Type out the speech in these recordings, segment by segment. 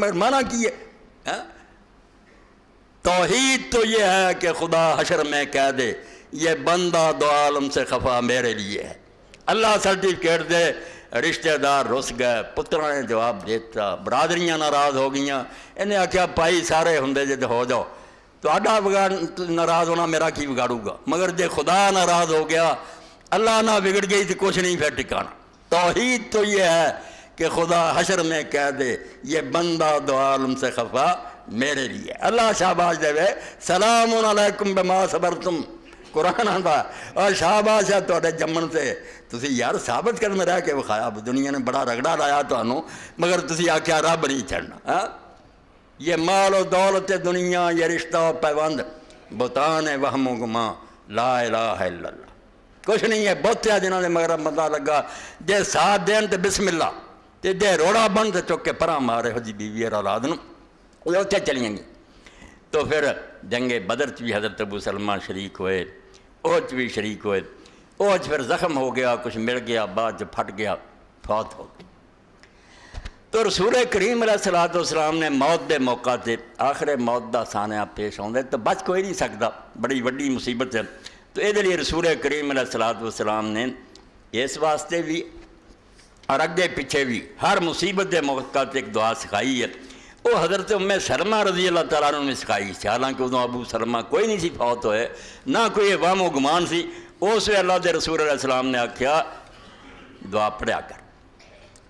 مگر مانا کی ہے توحید تو یہ ہے کہ خدا حشر میں کہہ دے یہ بندہ دو عالم سے خفا میرے لیے ہے. اللہ سرٹیفکیٹ دے، رشتہ دار رس گئے، پتروں نے جواب دیتا، برادریاں ناراض ہو گئیاں. انہیں آخیا بھائی سارے ہندے جے ہو جاؤ، تو آڈا ناراض ہونا میرا کی بگاڑوں گا، مگر جے خدا ناراض ہو گیا، اللہ نہ بگڑ گئی تو کچھ نہیں پھر ٹھکانا. توحید تو یہ ہے کہ خدا حشر میں کہہ دے یہ بندہ دو عالم سے خفا میرے لیے. اللہ شاباش دے وے سلام علیکم بما صبرتم قرآن آتا اور شاباش ہے تو جمن سے تسی یار ثابت کرنے رہ کے بخایا. دنیا نے بڑا رگڑا لایا تو مگر تسی آکھیا رب نہیں چھڑنا. یہ مال و دولت دنیا، یہ رشتہ و پیوند بہتان وہم و گما لا الہ الا اللہ. کچھ نہیں ہے بہت ہے جنہوں نے مگر بندہ لگا جے ساتھ دین تے بسم اللہ تے جے روڑا بن تے چک کے پرا مارے ہو جی بیوی اور اولاد نو اتنے چلیاں گی. تو پھر جنگ بدر چ بھی حضرت ابو سلمہ شریک ہوئے، اوچ بھی شریک ہوئے. اوچ پھر زخم ہو گیا، کچھ مل گیا، بعد پھٹ گیا، فوت ہو گیا. تو رسول کریم علیہ الصلوۃ والسلام نے موت دے موقع تے آخر موت دا سانحہ پیش آਉਂਦਾ تو بچ کوئی نہیں سکتا، بڑی وڈی مصیبت ہے. تو یہ لیے رسول کریم علیہ الصلوۃ والسلام نے اس واسطے بھی اور اگے پیچھے بھی ہر مصیبت دے موقع تے ایک دعا سکھائی ہے. وہ حضرت ام سلمہ رضی اللہ تعالیٰ عنہ نے سکھائی. حالانکہ ادوں ابو سلمہ کوئی نہیں سی فوت ہوئے، نہ کوئی وہم و گمان سی. اس اللہ دے رسول علیہ السلام نے آکھیا دعا پڑھیا کر.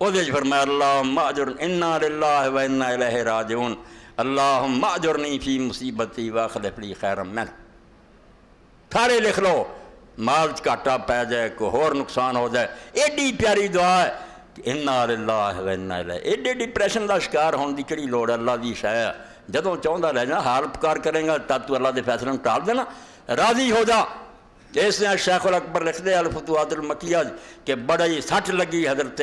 وہ فرمایا اللہم اجر انا للہ و انا الیہ راجعون اللہم اجرنی فی مصیبتی واخلف لی خیرا منہ. سارے لکھ لو، مال گھاٹا پی جائے، کوئی ہور نقصان ہو جائے، ایڈی پیاری دعا ہے کہ انا للہ و انا الیہ. ایڈی ڈپریشن کا شکار ہونے کی کہڑی لوڑ ہے؟ اللہ دی شے ہے. جدوں چاہتا رہ جا، حال پکار کرے گا تب تو اللہ دے فیصلے میں ٹال دینا، راضی ہو جا. اس نے شیخ الاکبر لکھ دے الفتوحات المکیہ کہ بڑی سٹ لگی حضرت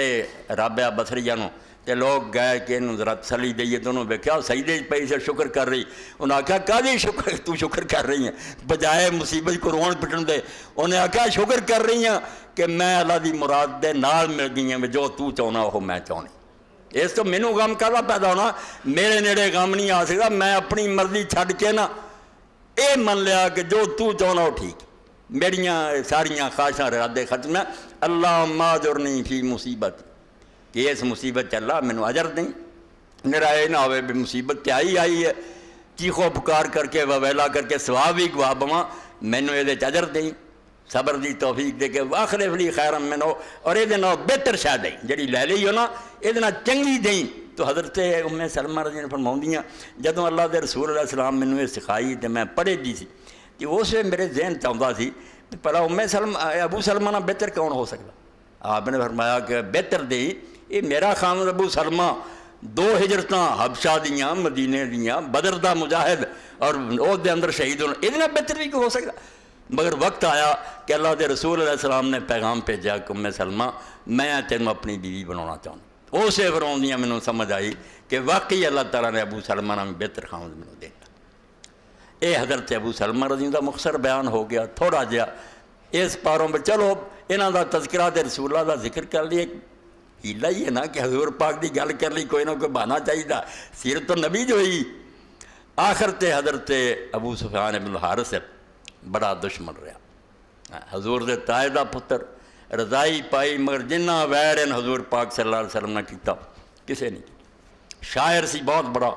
رابعہ بصریہ نو تے لوگ گئے کہ انہوں ذرا تسلی دئیے. تو انہوں نے دیکھا سجدے پئی سے شکر کر رہی. انہوں نے آکھا کاہدی شکر تو شکر کر رہی ہیں بجائے مصیبت کو روਣ پٹن دے. انہیں آکھا شکر کر رہی ہیں کہ میں اللہ دی مراد دے نال مل گئی ہیں، جو تو چاہنا وہ میں چاہنی. اس تو مینوں غم کہدا پیدا ہونا؟ میرے نیڑے غم نہیں آ سکتا. میں اپنی مرضی چھڈ کے نا اے من لیا کہ جو تو چاہنا وہ ٹھیک. میریاں ساریاں خواہشاں ارادے ختم ہیں. اللہم اجرنی فی مصیبت، کہ اس مصیبت اللہ مینوں اجر دیں. میرا یہ نہ ہوئے بھی مصیبت تے آئی ہے، چیخو پکار کر کے وویلا کر کے ثواب بھی گوا بواں، مینوں یہ اجر دیں، صبر دی توفیق دے کے واخلف لی خیرا منہ، اور یہ بہتر شے دیں جڑی لے لئی ہو نا یہ چنگی دیں. تو حضرت ام سلمہ رضی اللہ فرماؤندیاں جدوں اللہ دے رسول علیہ السلام مینوں یہ سکھائی تے میں پڑھے دی سی کہ اس میرے ذہن چاہتا سی پلا ام سلمہ ابو سلمہ نہ بہتر کون ہو سکتا؟ آپ نے فرمایا کہ بہتر دیں یہ میرا خامد ابو سلمہ 2 ہجرتاں حبشہ دیاں مدینے دیاں، بدر دا مجاہد اور او دے اندر شہید ہونا، یہ بہتر بھی ہو سکتا. مگر وقت آیا کہ اللہ دے رسول علیہ السلام نے پیغام بھیجا کہ ام سلمہ میں تینوں اپنی بیوی بنانا چاہوں. اسے فرماؤندیاں مینوں سمجھ آئی کہ واقعی اللہ تعالیٰ نے ابو سلمہ نام بہتر خامد مینوں دیتا. اے حضرت ابو سلمہ رضی اللہ مختصر بیان ہو گیا تھوڑا جہا اس پاروں میں. چلو انہاں دا تذکرہ تے رسول اللہ دا ذکر کر لیے. ہیلا ہی ہے نا کہ حضور پاک دی گل کر لی، کوئی نہ کوئی بہانہ چاہیے. سیرت النبی جو ہوئی آخر تے حضرت ابو سفیان بن الحارث بڑا دشمن رہا. حضور دے تائے دا پتر رضائی پائی مگر جنہ ویر ان حضور پاک صلی اللہ علیہ وسلم نے کیتا کسے نہیں. شاعر سی بہت بڑا،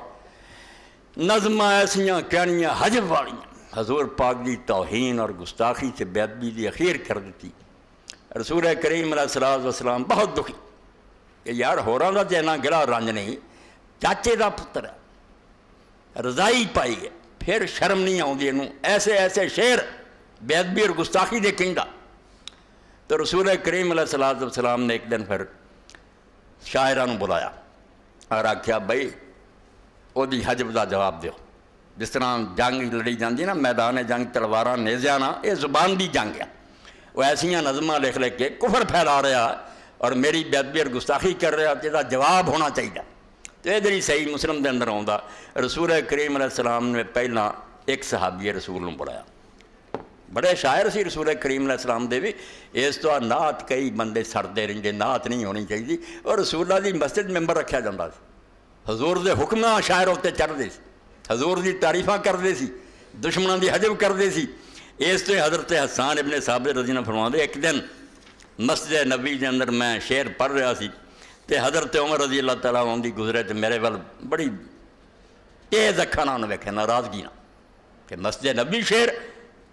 نظمہ ایسیاں کہنیاں حجب والیاں. حضور پاک دی توہین اور گستاخی سے بے ادبی دی اخیر کر دیتی. رسول کریم علیہ الصلوۃ والسلام بہت دکھی کہ یار ہوراں دا تے نہ گلا رنج نہیں، چاچے دا پتر ہے، رضائی پائی ہے، پھر شرم نہیں آؤندی انہوں ایسے ایسے شعر بے ادبی اور گستاخی دے کہندا. تو رسول کریم علیہ الصلوۃ والسلام نے ایک دن پھر شاعراں نوں بلایا اور آکھیا بھائی وہ دی حجب دا جواب دیو. جس طرح جنگ لڑی جاندی نا میدان جنگ تلواراں نیزیاں نا، یہ زبان دی جنگ ہے. وہ ایسیاں نظمہ لکھ لکھ کے کفر پھیلا رہا اور میری بے ادبی اور گستاخی کر رہا، جس کا جواب ہونا چاہیے. تو یہ جی صحیح مسلم دے اندر آؤں رسول کریم علیہ السلام نے پہلا ایک صحابی رسول نے بلایا. بڑے شاعر سی رسول کریم علیہ السلام دے بھی. اس تو نعت کئی بندے سڑتے رہتے، نعت نہیں ہونی چاہیے. اور رسول اللہ دی مسجد ممبر رکھا جاتا سی. حضور دے حکماں شاعر اتنے چڑھتے سی، حضور دی تعریفاں کرتے سی، دشمنوں دی حجب کرتے سی۔ اس تو حضرت حسان ابن ثابت رضی اللہ عنہ فرماتے ایک دن مسجد نبی دے اندر میں شعر پڑھ رہا سی تے حضرت عمر رضی اللہ تعالیٰ عنہ دی گزرے تے میرے وال بڑی تیز اکھاں نال ویکھے، ناراضگی نال کہ مسجد نبی شعر،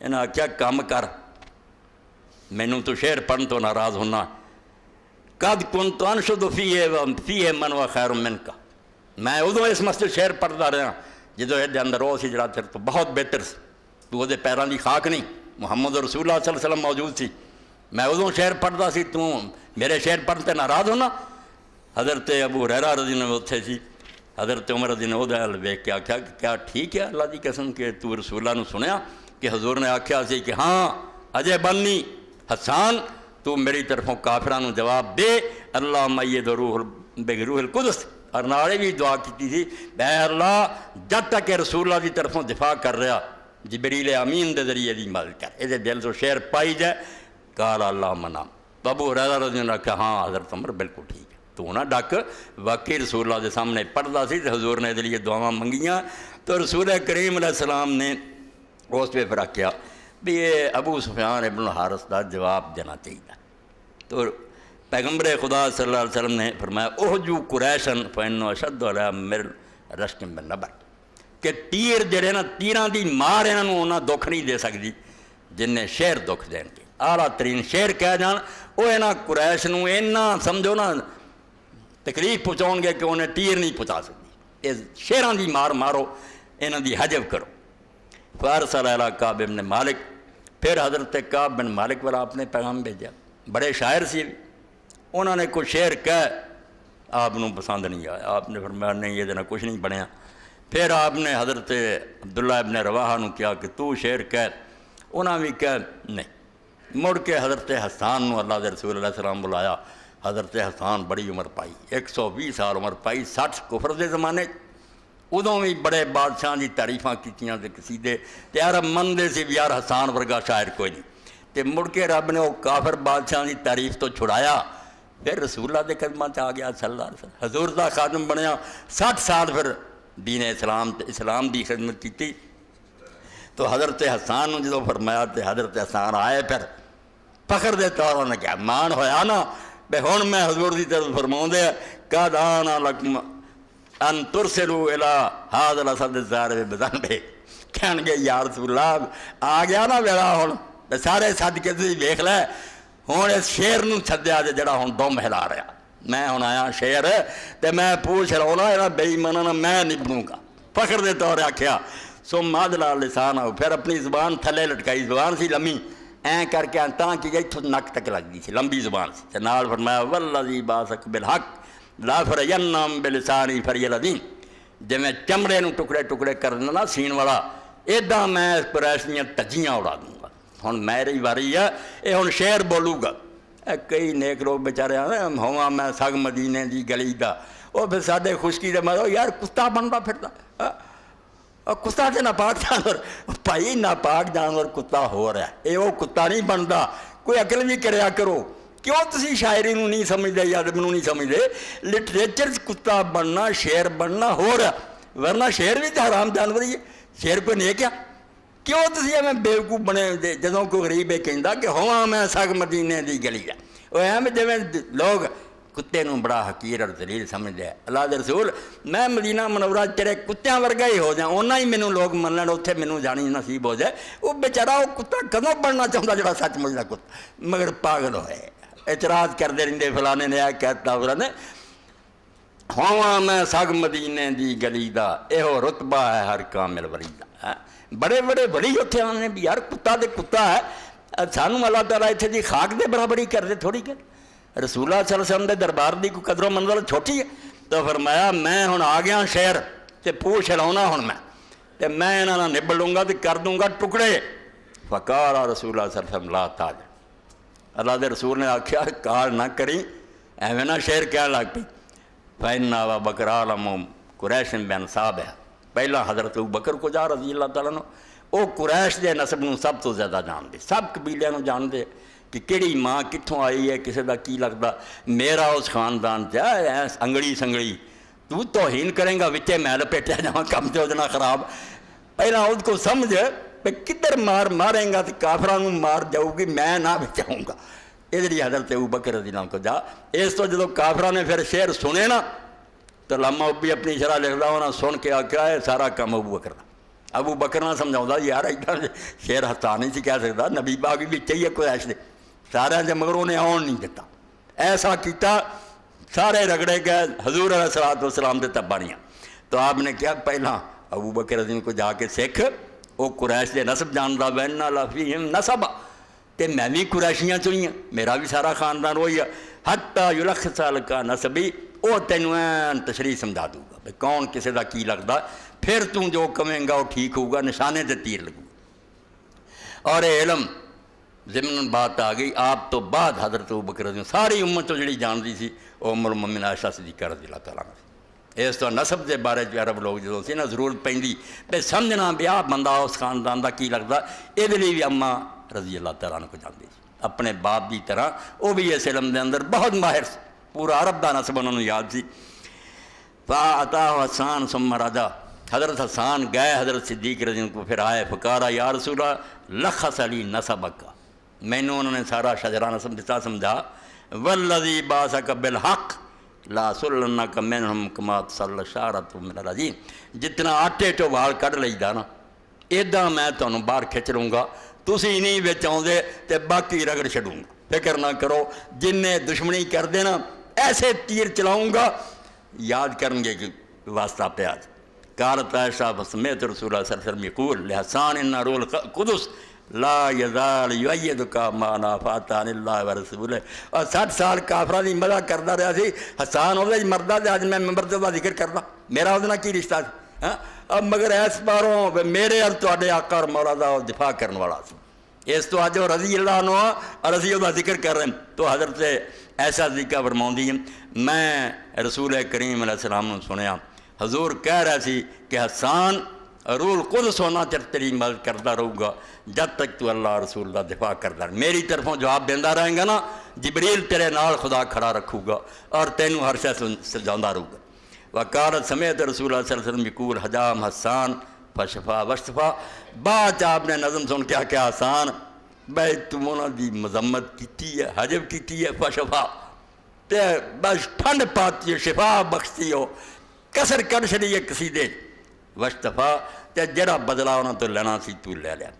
انہاں آکھیا کام کر، مینوں تو شعر پڑھن تو ناراض ہونا۔ قد کنت انشد فیہ من و خیر منک، میں ادوں اس مسجد شعر پڑھتا رہا جدو یہ اندر وہ سی جڑا تیرے تو بہت بہتر سی، تو وہ پیروں کی خاک نہیں، محمد رسول اللہ صلی اللہ علیہ وسلم موجود سی، میں ادوں شعر پڑھتا سی، تو میرے شعر پڑھتے ناراض ہونا۔ حضرت ابو ہریرہ رضی اللہ عنہ اتھے سی، حضرت عمر رضی اللہ عنہ وہ حال ویکھ کے آکھیا کہ کیا ٹھیک ہے اللہ دی قسم کہ تو رسول اللہ نے سنیا کہ حضور نے آکھیا سی کہ ہاں اجے بننی حسان تو میری طرفوں کافرانو جواب دے، اللہ مید روح بروح القدس، اور نالے بھی دعا کی تھی اے اللہ جب تک کہ رسول اللہ دی طرفوں دفاع کر رہا جبریل امین دے ذریعے دی مدد کر، یہ دل تو شعر پائی جائے۔ قال اللہ منام، ابو ہریرہ رضی اللہ عنہ کہا ہاں حضرت عمر بالکل ٹھیک ہے، تو نہ ڈک، واقعی رسول اللہ دے سامنے پڑھتا سی تو حضور نے دے لیے دعاواں منگیاں، تو رسول کریم علیہ السلام نے اس پہ پھر کیا بھی یہ ابو سفیان ابن الحارث دا جواب دینا چاہیے۔ تو پیغمبر خدا صلی اللہ علیہ وسلم نے فرمایا احجو قریشن فإنہ اشد علی من رشک بالنبل، کہ تیر جڑے نا تیراں دی مار انہوں انہاں دکھ نہیں دے سکتی جن شعر دکھ دین کے، اعلیٰ ترین شعر کہہ جان وہ انہاں قریش نوں اینا سمجھو نا تکلیف پہنچاؤ گے کہ انہیں تیر نہیں پہنچا سکتی، اس شعراں دی مار مارو، انہاں دی حجب کرو۔ فارسل الی کعب بن مالک، پھر حضرت کعب بن مالک والا آپ نے پیغام بھیجا، بڑے شاعر سی، انہوں نے کوئی شعر کہہ آپ نے پسند نہیں آیا، آپ نے فرمایا نہیں یہ دینا کچھ نہیں بنیا۔ پھر آپ نے حضرت عبداللہ ابن رواحہ نے کیا کہ تو شعر کہہ، انہوں نے بھی کہہ نہیں۔ مڑ کے حضرت حسان نے اللہ رسول اللہ علیہ وسلم بلایا، حضرت حسان بڑی عمر پائی، 120 سال عمر پائی، 60 کفر دے زمانے، ادوں بھی بڑے بادشاہ دی تعریفاں کیتیاں تے قصیدے تے عرب مندے سی بھی یار حسان ورگا شاعر کوئی نہیں، تے مڑ کے رب نے وہ کافر بادشاہ دی تعریف تو چھڑایا، پھر رسول اللہ دے قدماں آ گیا صلی اللہ علیہ وسلم، حضور دا خادم بنیا، 60 سال پھر دین اسلام دی خدمت کی۔ تو حضرت حسان نے جدو فرمایا تو حضرت حسان آئے، پھر فخر دے طور نے کیا مان ہویا نا بے ہن میں حضور دی طرف فرماؤں دے قد آنا لکم ان ترسلوا الی ھذا الاسد الضارب بذنبہ، کہن گے یا رسول اللہ آ گیا نا ویلا ہن سارے سد کے تسی ویکھ لے، ہوں اس شعر نوں چھڈیا جڑا ہن دم ہلا رہا، میں ہن آیا شعر تے میں پوچھ رہا نا یہاں بے ایماناں میں نہیں بنوں گا، فخر دے طور آکھیا ثم ادلا لسانہ، پھر اپنی زبان تھلے لٹکائی، زبان سی لمبی این کر کے تاں کی گئی اتھوں نک تک لگتی سی، لمبی زبان سی، تے نال فرمایا والذی باسک بالحق لا فرینم بلسانی فری الذین، جی میں چمڑے نوں ٹکڑے ٹکڑے کر دینا نا سین والا، ایڈا میں قریش دیاں تجیاں اڑا دوں گا، ہن میری واری ہے یہ ہن شعر بولوں گا۔ کئی نیک لوگ بیچارے ہوا میں سگ مدینے دی گلی دا، وہ پھر ساڈے خشکی دے مارو یار کتا بنتا پھرتا، کتا تے ناپاک جانور، بھائی ناپاک جانور کتا ہو رہا ہے، یہ وہ کتا نہیں بنتا، کوئی عقل بھی کریا کرو، کیوں تسی شاعری نوں نہیں سمجھدے یا ادب نوں نہیں سمجھدے، لٹریچر کتا بننا شعر بننا ہو رہا، ورنہ شعر بھی تو حرام جانور ہی ہے، شعر کوئی نیک ہے، کیوں تسی میں بیوقوف بنے جدوں کوئی غریب ہے کہندا کہ ہواں میں سگ مدینے دی گلی ہے، وہ ایم جویں لوگ کتے نوں بڑا حقیر اور ذلیل سمجھدے ہیں۔ اللہ دے رسول میں مدینہ منورہ تیرے کتیاں ورگا ہی ہو جاؤں، اونا ہی مینوں لوگ من لین، اتھے مینوں جانی نصیب ہو جائے، وہ بیچارہ وہ کتا کدوں بننا چاہتا جڑا سچ مجھدا کتا، مگر پاگل ہوئے اعتراض کرتے رہندے فلانے نے کہتا فلانے، ہواں میں سگ مدینے دی گلی دا ایہو رتبہ ہے ہر کامل ولی دا، بڑے بڑے ولی اتھے آنے بھی یار کتا دے کتا ہے، سانوں اللہ تعالیٰ اتھے دی خاک دے برابری کر دے تھوڑی کر، رسول اللہ صلی اللہ علیہ وسلم دے دربار دی کوئی قدر و منزل چھوٹی ہے، تو فرمایا میں ہن آ گیا شعر تے پوچھ لاؤنا ہن میں تے میں انہاں نال نبڑ لوں گا تے کر دوں گا ٹکڑے، فقال رسول اللہ صلی اللہ علیہ وسلم لا تاج، اللہ دے رسول نے آکھیا کال نہ کریں، ایویں نہ شعر کہن لگ پئی، فإن أبا بکر عالم قریش بانصاب ہے، پہلا حضرت ابو بکر کو جا رضی اللہ تعالیٰ عنہ، وہ قریش دے نسب نوں سب تو زیادہ جان دے، سب قبیلیاں نوں جان دے کہ کیڑی ماں کتھوں آئی ہے، کسے دا کی لگدا، میرا اس خاندان چ انگڑی سنگڑی تو توہین کریں گا وچے میں لپیٹیا جاواں کم تے ودنا خراب پہلا اس کو سمجھ کہ کدھر ماریں گا تو کافرانوں مار جاؤ گی میں نہ بچاؤں گا ادھر ہی حضرت ابوبکر رضی اللہ عنہ کو جا اس تو جدو کافران نے پھر شعر سنے نا تو علامہ ابی اپنی شرح لکھدا ہونا سن کے آکھیا ہے سارا کام ابوبکر دا ابوبکر نہ سمجھاؤں یار ایڈا شعر ہستا نہیں سی کہہ سکتا نبی پاک بھی چاہیے کوئی ایسے سارے جب مگر انہیں آن نہیں دیتا ایسا کیتا سارے رگڑے گئے حضور علیہ الصلوۃ والسلام دے تبانیاں تو آپ نے کیا پہلا ابوبکر رضی کو جا کے سکھ وہ قریش دے نسب جاندا وَإِنَّ لَفِيهِمْ نَسَبًا تے میں بھی قریشیاں چوئی ہیں میرا بھی سارا خاندان وہی ہے حتیٰ یلخص لک نسبی وہ تینوں این تشریح سمجھا دوں گا بھئی کون کسے دا کی لگتا پھر تم جو کمیں گا وہ ٹھیک ہوگا نشانے تے تیر لگوں اور علم ضمن بات آ گئی آپ تو بعد حضرت ابوبکر رضی ساری امت تو جڑی جانتی سی وہ ام المؤمنین عائشہ صدیقہ رضی اللہ تعالیٰ عنہ اس تو نسب کے بارے عرب لوگ جدوں سی نا ضرورت پیندی بے سمجھنا بھی آ بندہ اس خاندان دا کی لگتا یہ لیے بھی اماں رضی اللہ تعالیٰ عنہ کو جانتی سی اپنے باپ کی طرح وہ بھی اس علم دے اندر بہت ماہر سی پورا عرب دا نسب انہوں نے یاد سی فَأَتَاهُ حسان ثُمَّ رَجَا حضرت حسان گئے حضرت صدیق رضی اللہ کو پھر آئے فقارا یا رسول اللہ لخص علی نسبک مینوں انہوں نے سارا شجرہ نسب دیتا سمجھا والذی باسک بالحق لا سلنک منہم کما تسل شعرۃ من الرجیم جتنا آٹے چو وال کڈ لئیدا نا ایداں میں تانوں باہر کھچ لوں گا تسی نہیں وچ آوندے تے باقی رگڑ چھڈوں گا فکر نہ کرو جن نے دشمنی کر دینا ایسے تیر چلاؤں گا یاد کریں گے کہ واسطہ پیاز قالت عائشہ فسمعت رسول اللہ صلی اللہ علیہ وسلم یقول لحسان ان روح القدس لا یزال یؤیدک ما نافعتان اللہ ورسولہ اور 60 سال کافران دی مزہ کرتا رہا سی حسان ہوتا جی مردہ دے آج میں ممبر تے ذکر کرتا میرا ادنا کی رشتہ سی اب مگر ایس باروں میرے اور تواڈے آقا اور مولا دا دفاع کرنے والا سی اس تو آج رضی اللہ عنہ اور رضی اللہ ذکر کر رہے ہیں تو حضرت ایسا ذکر فرماؤندی ہیں میں رسول کریم علیہ السلام نے سنیا حضور کہہ رہا سی کہ حسان روح القدس ہونا تیری مدد کرتا رہوں گا جب تک تو اللہ رسول اللہ دفاع کرتا رہے میری طرفوں جواب دینا رہیں گا نا جبریل تیرے نال خدا کھڑا رکھوں گا اور تینوں ہر شے سجاؤندا رہوں گا وقالت سمیت رسول اللہ صلی اللہ علیہ وسلم یقول حجام حسان فشفا وشفا بعد آپ نے نظم سن کیا کہ حسان بھائی تم انہوں دی مذمت کیتی ہے حجب کیتی ہے فشفا تے بس ٹھنڈ پاتی ہے شفا بخشتی ہو کسر کر چھڑی ہے قصیدے وشتفا تے جڑا بدلہ انہوں تو لینا سی تو لے لیا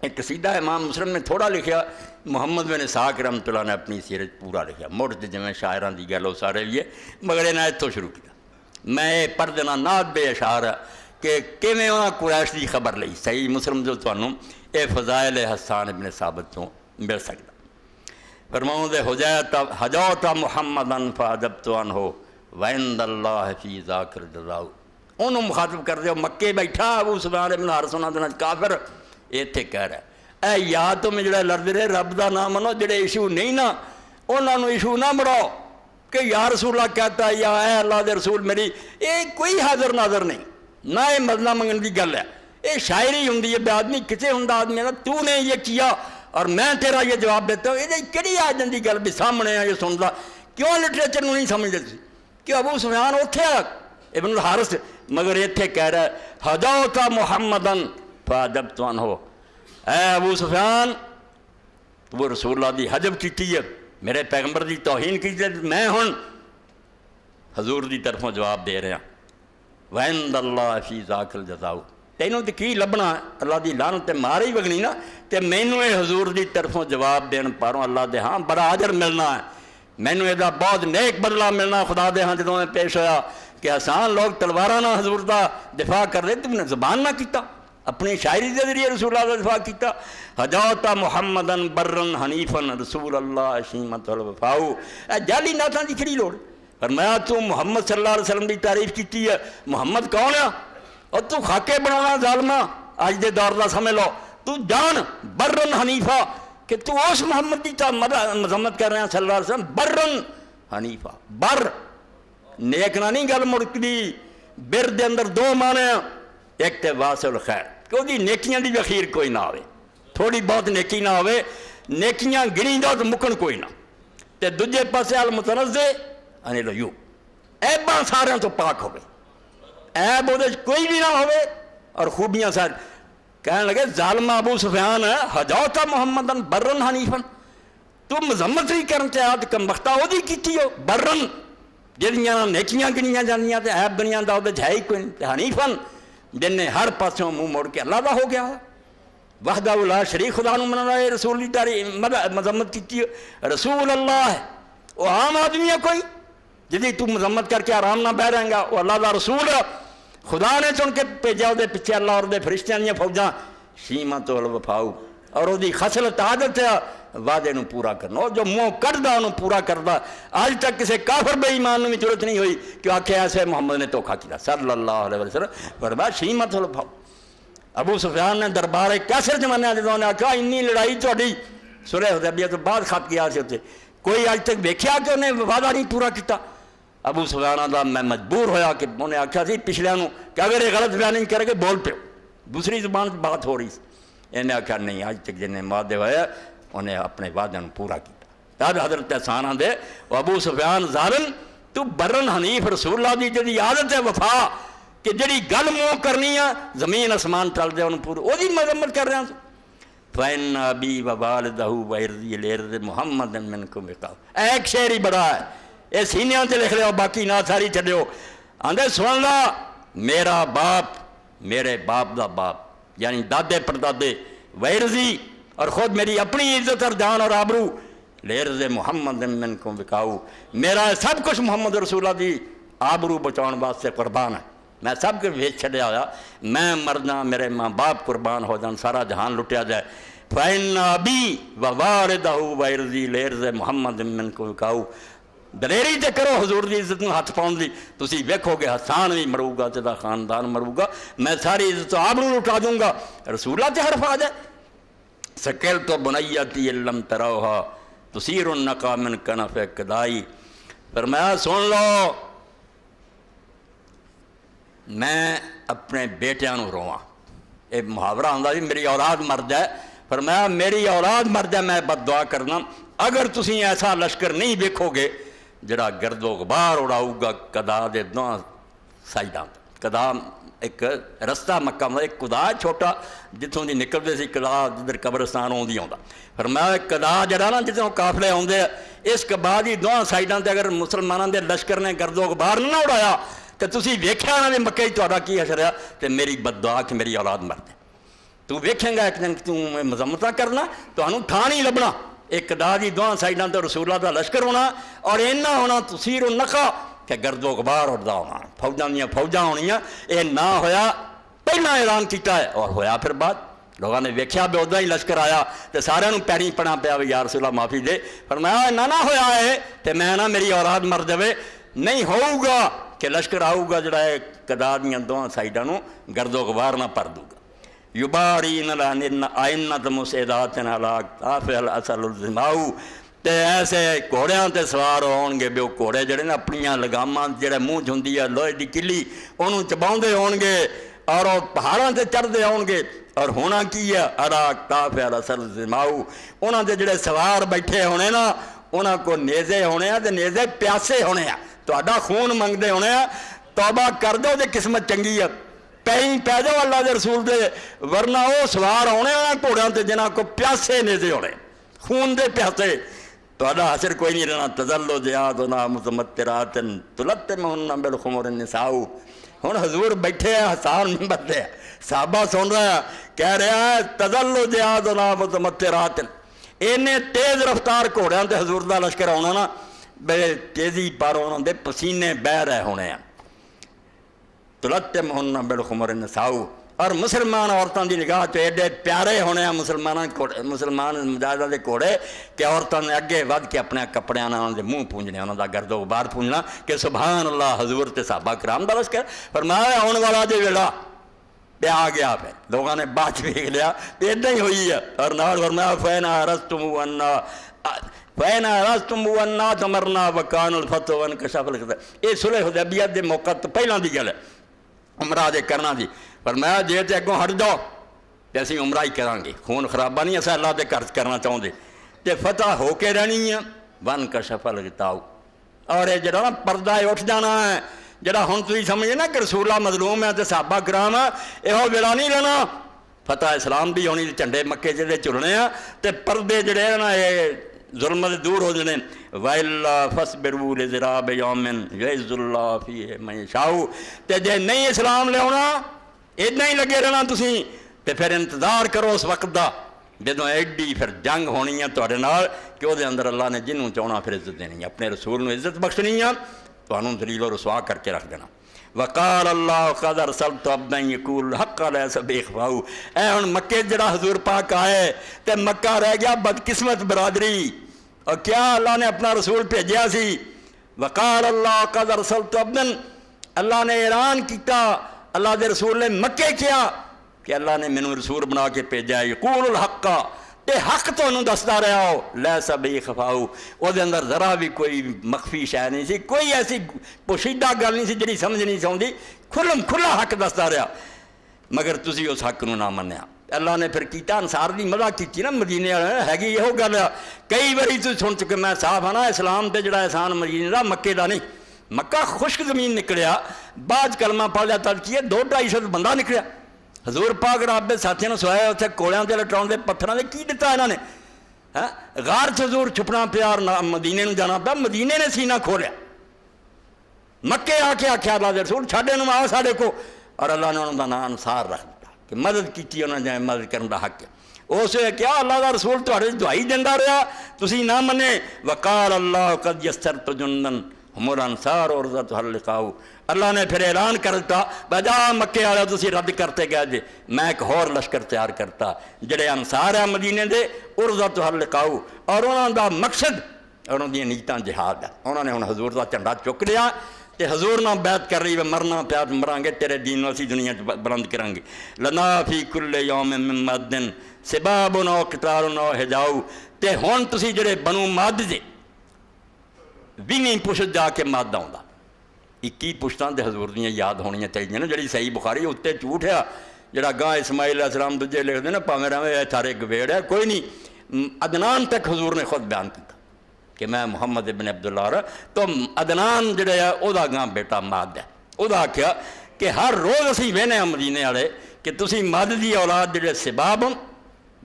ایک قصیدہ امام مسلم نے تھوڑا لکھیا محمد بن اسحاق رحمۃ اللہ نے اپنی سیرت پورا لکھیا مڑ تے جویں شاعراں دی گل ہو سارے لیے مگر انہاں اتھوں شروع کیا میں پڑھ دینا نعت بے اشعار کہ کیویں انہاں قریش دی خبر لئی صحیح مسلم جو تانوں اے فضائل حسان ابن ثابت تو مل سکدا فرماؤں دے حجوت محمدن فعجبت عنہ وعند اللہ فی ذاکر جزاؤ انہوں مخاطب کر دے مکے بیٹھا ابو سفیان ابن حارث انہاں دے کافر ایتھے کہہ رہا ہے اے یا تم جڑے لڑ رہے رب دا نام منو جڑے ایشو نہیں نا انہاں نو ایشو نہ بڑھاؤ کہ یا رسول اللہ کہتا ہے یا اے اللہ دے رسول میری اے کوئی حاضر ناظر نہیں نہ یہ مدنہ منگن دی گل ہے اے شاعری ہوندی ہے بے آدمی کسے ہوندا آدمی نا تو نے یہ کیا اور میں تیرا یہ جواب دیتا ہوں یہ کہڑی آ جاندی گل بھی سامنے ہے یہ سندا کیوں لٹریچر نو نہیں سمجھدے تسی کہ ابو سفیان اوتھے ابن الحارث مگر ایتھے کہہ رہا ہے حجوت محمدن فعجبت عنہ اے ابو سفیان وہ رسول اللہ دی حجب کیتی ہے میرے پیغمبر دی توہین کی میں ہن حضور دی طرفوں جواب دے رہا وعند اللہ فی ذاک الجزاء تینوں تے کی لبنا اللہ دی لعنت تے مار ہی وگنی نا تے مینوں اے حضور دی طرفوں جواب دین پاروں اللہ دے ہاں بڑا اجر ملنا ہے مینوں ادا بہت نیک بدلہ ملنا خدا دے ہاں جدوں میں پیش ہویا کہ آسان لوگ تلواراں نہ حضور دا دفاع کر رہے تم نے زبان نہ کیتا اپنی شاعری کے ذریعے رسول اللہ کا دفاع کیتا حجوت محمدن برن حنیفن رسول اللہ شیمت الوفاؤ اے جعلی نعتاں دی کھڑی لوڑ فرمایا تو محمد صلی اللہ علیہ وسلم دی تعریف کیتی ہے محمد کون ہے اور تو خاکے بنانا ظالمہ آج دے دور دا سمجھ لو تو جان برن حنیفہ کہ تو اس محمد دی مذمت کر رہے ہیں صلی اللہ علیہ وسلم برن حنیفہ بر نیک نہ نہیں گل مڑکدی بر دے اندر دو معنی ایک تے واصل خیر کہ وہ دی نیکیاں دی اخیر کوئی نہ ہوئے تھوڑی بہت نیکی نہ ہوئے نیکیاں گنی دو تو مکن کوئی نہ تے دجے پاسے المتنزع عن العیوب ایباں سارے تو پاک ہوئے، ایب وہ کوئی بھی نہ ہوئے اور خوبیاں سارے. کہنے لگے ظالمہ ابو سفیان حجوتا محمدن برن حنیفن، تو مذمت ہی کرن تے آد کم وقتا ہو دی کیتی ہو برن جہاں نیکیاں گنیاں جانیاں تے عیب گنیاں دا وہ ہے ہی کوئی نہیں. حنیفن جن نے ہر پاسوں منہ موڑ کے اللہ دا ہو گیا، وحدہ لا شریک خدا نو مننا ہے. رسول دی تاری مذمت کیتی ہو، رسول اللہ ہے وہ عام آدمی ہے کوئی جدی تو مذمت کر کے آرام نہ بہ رہے گا. وہ اللہ دا رسول ہے، خدا نے چن کے بھیجا وہ پیچھے اللہ اور دے فرشتیاں دیا فوجاں. شیمت الوفاؤ اور وہ خصلت عادت ہے وعدے نو پورا کرنا، جو منہ کٹدا انہوں پورا کردا. آج تک کسی کافر بے ایمان میں ضرورت نہیں ہوئی کہ آکھے ایسے محمد نے دھوکھا کیا صلی اللہ علیہ وسلم. فرمایا شیمت الوفاؤ. ابو سفیان نے دربار کیسر زمانے نے آخیا انی لڑائی تھوڑی صلح حدیبیہ تو بعد خط کیا سے اتنے کوئی آج تک ویکھیا کہ انہیں وعدہ نہیں پورا کیتا. ابو سفیان دا میں مجبور ہویا کہ انہیں آخیا سی پچھلے کہ اگر یہ غلط بیان نہیں کرے گے بول پہ دوسری زبان بات ہو رہی سی. انہیں آخیا نہیں آج تک جن وعدے ہوئے انہیں اپنے وعدے پورا کیا. تب حضرت احسان آدھے ابو سفیان ظالم تو برن حنیف رسول اللہ دی جدی عادت ہے وفا کہ جڑی گل منہ کرنی ہے زمین اسمان ٹل دے انہوں پورے وہ مذمت کر رہے ہیں. فَإِنَّ أَبِي وَوَالِدَهُ وَإِرْضِي لِإِرْضِ مُحَمَّدٍ مِّنْكُمْ وِقَاءُ. ایک شعر ہی بڑا ہے، یہ سینیاں تے لکھ لو باقی نہ ساری چھڈیو. آندے سن لا میرا باپ میرے باپ دا باپ یعنی دادے پردادے وَإِرْضِي اور خود میری اپنی عزت اور جان اور آبرو لِإِرْضِ مُحَمَّدٍ مِّنْكُمْ وِقَاءُ. میرا سب کچھ محمد رسول اللہ دی آبرو بچاؤن واسطے قربان ہے. میں سب کے بھیج چھڑیا ہویا، میں مرنا میرے ماں باپ قربان ہو جان سارا جہان لٹیا جائے. فَإِنَّ أَبِي وَوَالِدَهُ وَإِرْضِي لِإِرْضِ مُحَمَّدٍ مِّنْكُمْ وِقَاءُ. دلیری تے کرو حضور دی عزت نو ہاتھ پاؤن دی. تسی ویکھو گے حسان بھی مرو گا تیرا خاندان مرو گا، میں ساری عزت آبرو لٹا دوں گا. رسول اللہ تے حرف آ جائے سکلت بنیتی ان لم تروها تثیر النقا من کنف قدائی. فرمایا سن لو میں اپنے بیٹیاں نو رواں. یہ محاورہ آندا جی میری اولاد مر جائے. فرمایا میری اولاد مر جائے میں بد دعا کرنا اگر تسی ایسا لشکر نہیں دیکھو گے جڑا گرد و غبار اڑاؤ گا قدا دے دواں سائڈاں. قدا ایک رستہ مکہ میں ایک قدا چھوٹا جتوں دی نکلتے سی قدا جدھر قبرستان آدھی آتا. فرمایا قدا جڑا نا جتوں قافلے آتے اس قبا دی دواں سائڈاں تے اگر مسلمانوں دے لشکر نے گرد و غبار نہ اڑایا تو تسی ویکھیا نہ بھی مکہ تہاڈا کی حشر ہے تے میری بد دعا کہ میری اولاد مر جائے. تو ویکھیں گا ایک دن تو مذمتاں کرنا تانوں تھاں نہیں لبنا. ایک قدا دی دواں سائڈاں تے رسول اللہ دا لشکر ہونا اور اینا ہونا تثیر النقا کہ گرد و غبار اڑدا ہونا فوجاں دیاں فوجاں ہونیاں. یہ نہ ہویا پہلا اعلان کیتا ہے اور ہویا پھر بعد لوگوں نے ویکھیا بھی ادا ہی لشکر آیا تو سارے پیریں پڑا پیا بھی یا رسول اللہ معافی دے. فرمایا نہ ہویا ہے تو میں نہ میری اولاد مر جائے نہیں ہوگا کہ لشکر آؤ گا جڑا ہے قدا دیاں دواں سائڈاں گرد و غبار نہ پر دوں گا. یبارین آئنت مسیدات علی اصل الزماؤ. تے ایسے گھوڑیاں تے سوار ہون گے بھی وہ گھوڑے جڑے نا اپنیاں لگاماں جڑے منہ ہوندی ہے لوہے دی کلی انہوں چباؤندے ہون گے اور وہ پہاڑاں تے چڑھدے ہون گے. اور ہونا کی ہے اراک طاف علی اصل الزماؤ انہاں دے جڑے سوار بیٹھے ہونے نا انہاں کو نیزے ہونے ہیں تے نیزے پیاسے ہونے ہیں تہاڈا خون منگدے ہونے ہیں. توبہ کر دو تے قسمت چنگی ہے پہی پہ جاؤ اللہ دے رسول دے ورنہ وہ سوار ہونے ہیں گھوڑیاں تے جنہاں کو پیاسے نیزے ہونے خون دے پیاسے. تہاڈا حشر کوئی نہیں رہنا. تزلو جہادنا متمترات تلتمہن بالخمر النساء. ہن حضور بیٹھے ہیں حسان منبر دے صحابہ سن رہے ہیں کہہ رہا ہے تزلو جہادنا متمترات. اینے تیز رفتار گھوڑیاں تے حضور دا لشکر آنا نا بے تیزی پر انہوں دے پسینے بہ رہے ہونے ہیں. تلتمہن بالخمر النساء. اور مسلمان عورتوں دی نگاہ تو ایڈے پیارے ہونے ہیں مسلمان مجاہدہ دے گھوڑے کہ عورتوں نے اگے ود کے اپنے کپڑے انہوں دے منہ پونجنے انہوں دا گرد و غبار پونجنا کہ سبحان اللہ حضور تے صحابہ کرام دا لشکر. فرمایا آن والا جے ویلا پہ آ گیا پہ لوگوں نے بات ویکھ لیا ایڈا ہی ہوئی ہے. اور نال فرمایا فینا رستم انا تمرنا وکان الفتح وانکشف القتال. یہ صلح حدیبیہ دے موقع تو پہلاں دی گل ہے عمرہ دے کرنا دی. فرمایا جے تے اگوں ہٹ جاؤ تے اسی عمرہ ہی کران گے خون خرابہ نہیں اسا اللہ دے گھر کرنا چاہتے تے فتح ہو کے رہنی ہے وانکشف القتال اور یہ جڑا نا پردہ اٹھ جانا ہے، جڑا ہن تسی سمجھے نا کہ رسول اللہ مظلوم ہے تے صحابہ کرام یہو ویلا نہیں رہنا، فتح اسلام بھی ہونی، جھنڈے مکے جڑے چلنے ہیں تے پردے جڑے ہیں نا یہ ظلمت دور ہو جانے۔ وَإِلَّا فَاصْبِرُوا لِذِرَابِ يَوْمٍ يُعِزُّ اللَّهُ فِيهِ مَن يَشَاءُ، تے جے نہیں اسلام لے آنا ادنا ہی لگے رہنا تسی تے پھر انتظار کرو اس وقت دا جدوں ایڈی پھر جنگ ہونی ہے تہاڈے نال کہ وہ اندر اللہ نے جنوں چاہنا پھر عزت دینی ہے، اپنے رسول نو عزت بخشنی ہے، تانوں ذلیل و رسوا کر کے رکھ دینا۔ وقال اللہ قد ارسلت عبدا یقول الحق لیس بإخفاء، اے ہن مکے جڑا حضور پاک آئے تے مکہ رہ گیا بدقسمت برادری، اور کیا اللہ نے اپنا رسول بھیجیا سی۔ وقال اللہ قد ارسلت عبدا، اللہ نے اعلان کیتا، اللہ دے رسول نے مکے کیا کہ اللہ نے مینوں رسول بنا کے بھیجا ہے، یقول الحق، تے حق تانوں دسدا رہا ہو، لیس بإخفاء، او دے اندر ذرا بھی کوئی مخفی شے نہیں سی، کوئی ایسی پوشیدہ گل نہیں سی جڑی سمجھ نہیں سوندی، کھلم کھلا حق دسدا رہا، مگر تسی اس حق نو نہ منیا۔ اللہ نے پھر کیتا انصار دی مدح کیتی نا مدینے والے، ہے یہو گل ہے، کئی باری تسی سن چکے، میں صاف ہاں نا، اسلام تے جڑا احسان مدینے دا مکے دا نہیں، مکہ خشک زمین نکلیا، بعد کلمہ پڑھ لیا تد کیے 200-250 بندہ نکلیا، حضور پاک رب دے ساتھیاں نے سوایا اتنے کولیاں تے لٹاؤن دے پتھراں دے کی دتا انہاں نے، غار چ حضور چھپنا پیا اور مدینے نو جانا پیا، مدینے نے سینہ کھولیا، مکے آ کے آخیا اللہ دے رسول چھڈے نو آ ساڈے کو، اور اللہ نے انہاں دا نام انصار رکھ دتا کہ مدد کیتی، انہاں نے مدد کرن دا حق ہے۔ اس نے کیا اللہ دا رسول تہاڈے دعائی دیندا رہا، تسی نہ منے۔ وقال اللہ قد یسرت جندن ہم الانصار عرضتها اللقاء، اللہ نے پھر اعلان کر دیتا بجا مکے والے تسی رد کرتے گئے جے، میں ایک اور لشکر تیار کرتا جڑے انصار ہیں مدینے دے، عرضتها اللقاء، اور انہاں دا مقصد انہاں دی نیتاں جہاد ہے، انہاں نے ہن حضور دا جھنڈا چک لیا تے حضور نال بیعت کر رہی ہے، مرنا پیا مران گے تیرے دین نو اسی دنیا چ بلند کریں گے۔ لنا فی کل یوم من مد سباب او قتال او حجاؤ، تے ہن تسی جڑے بنو مد جے بھی نہیں پشت جا کے مد آؤں، 21 پشتاں تے حضور دیاں یاد ہونیاں چاہیے نا، جڑی صحیح بخاری اتنے جھوٹ ہے، جڑا گاں اسماعیل علیہ السلام دجے لکھتے نا پاویں رہے تھارے گویڑ ہے، کوئی نہیں، عدنان تک حضور نے خود بیان کیا کہ میں محمد ابن عبداللہ رہا، تو عدنان جڑا ہے او دا گاں بیٹا ماد ہے، او دا آکھیا کہ ہر روز اسی وہنے مدینے والے کہ تسی مد دی اولاد جڑے سباب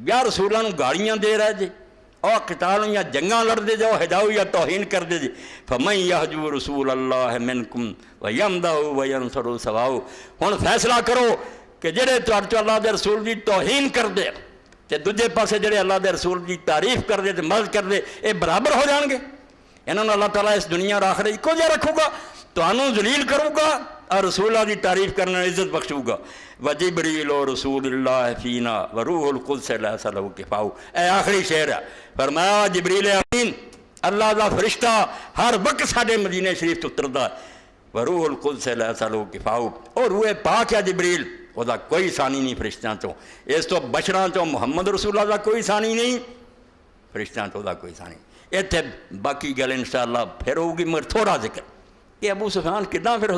یا رسولاں نو گالیاں دے رہے جے، اور قتال یا جنگاں لڑ دے جاؤ، ہجاؤ یا توہین کر دے جے، فمن یحجو رسول اللہ منکم ویمدہ وینصر سواؤ، ہن فیصلہ کرو کہ جڑے تہاڈے تو اللہ دے رسول دی توہین کر دے تے دوجے پاسے جڑے اللہ دے رسول دی تعریف کر دے تے مدد کر دے، اے برابر ہو جان گے، انہوں نے اللہ تعالیٰ اس دنیا اور آخرت کو جا رکھو گا، تانوں ذلیل کروں گا اور رسول اللہ دی تعریف کرنے عزت بخشوں گا۔ وجبریل و رسول اللہ فینا وروح القدس لیس لہ کفاؤ، اے آخری شعر ہے، فرمایا جبریل امین اللہ دا فرشتہ ہر وقت ساڈے مدینے شریف تو اتردا ہے، وروح القدس لیس لہ کفاؤ، اور روح پاک ہے جبریل، وہ دا کوئی ثانی نہیں فرشتیاں چوں، اس تو بشراں چوں محمد رسول اللہ دا کوئی ثانی نہیں، فرشتیاں چوں دا کوئی ثانی نہیں۔ اتنے باقی گل انشاءاللہ پھر ہوگی، مگر تھوڑا ذکر کہ ابو سفیان کداں پھر